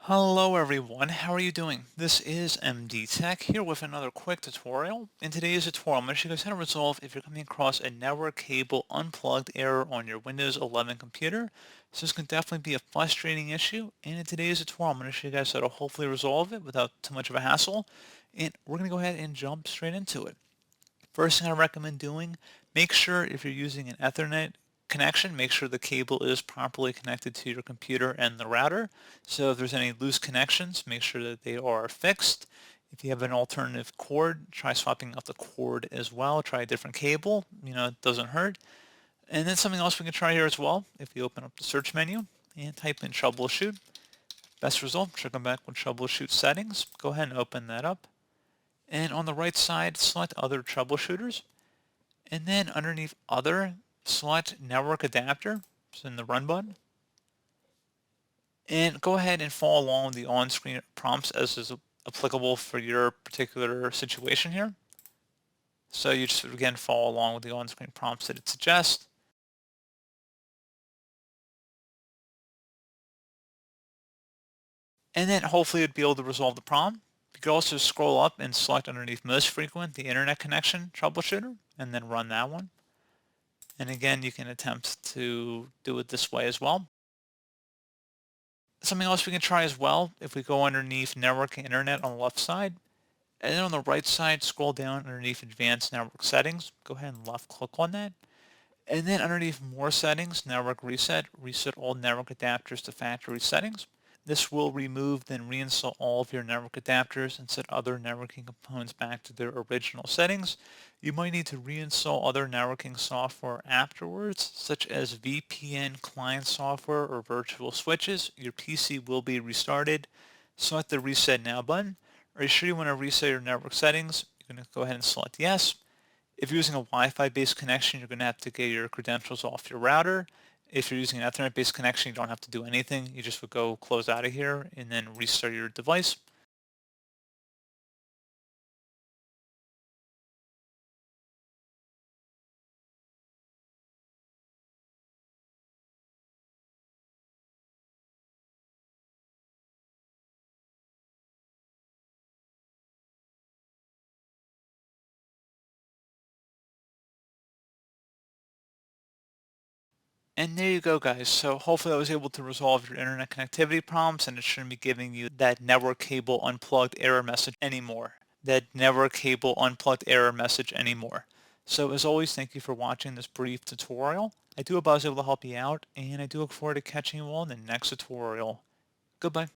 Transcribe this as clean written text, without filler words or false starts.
Hello everyone, how are you doing? This is MD Tech here with another quick tutorial. In today's tutorial, I'm going to show you guys how to resolve if you're coming across a network cable unplugged error on your Windows 11 computer. So this can definitely be a frustrating issue, and in today's tutorial, I'm going to show you guys how to hopefully resolve it without too much of a hassle, and we're going to go ahead and jump straight into it. First thing I recommend doing, make sure if you're using an Ethernet connection, make sure the cable is properly connected to your computer and the router. So if there's any loose connections, make sure that they are fixed. If you have an alternative cord, try swapping out the cord as well. Try a different cable, it doesn't hurt. And then something else we can try here as well, if you open up the search menu and type in troubleshoot, best result, should come back with troubleshoot settings. Go ahead and open that up. And on the right side, select other troubleshooters. And then underneath other, select network adapter. It's in the run button. And go ahead and follow along with the on-screen prompts as is applicable for your particular situation here. So you just again follow along with the on-screen prompts that it suggests. And then hopefully you'd be able to resolve the problem. You could also scroll up and select underneath most frequent the internet connection troubleshooter and then run that one. And again, you can attempt to do it this way as well. Something else we can try as well, if we go underneath network and internet on the left side, and then on the right side, scroll down underneath advanced network settings, go ahead and left click on that. And then underneath more settings, network reset, reset all network adapters to factory settings. This will remove then reinstall all of your network adapters and set other networking components back to their original settings. You might need to reinstall other networking software afterwards, such as VPN client software or virtual switches. Your PC will be restarted. Select the Reset Now button. Are you sure you want to reset your network settings? You're going to go ahead and select Yes. If you're using a Wi-Fi based connection, you're going to have to get your credentials off your router. If you're using an Ethernet based connection, you don't have to do anything. You just would go close out of here and then restart your device. And there you go, guys. So hopefully I was able to resolve your internet connectivity problems and it shouldn't be giving you that network cable unplugged error message anymore. That network cable unplugged error message anymore. So as always, thank you for watching this brief tutorial. I do hope I was able to help you out, and I do look forward to catching you all in the next tutorial. Goodbye.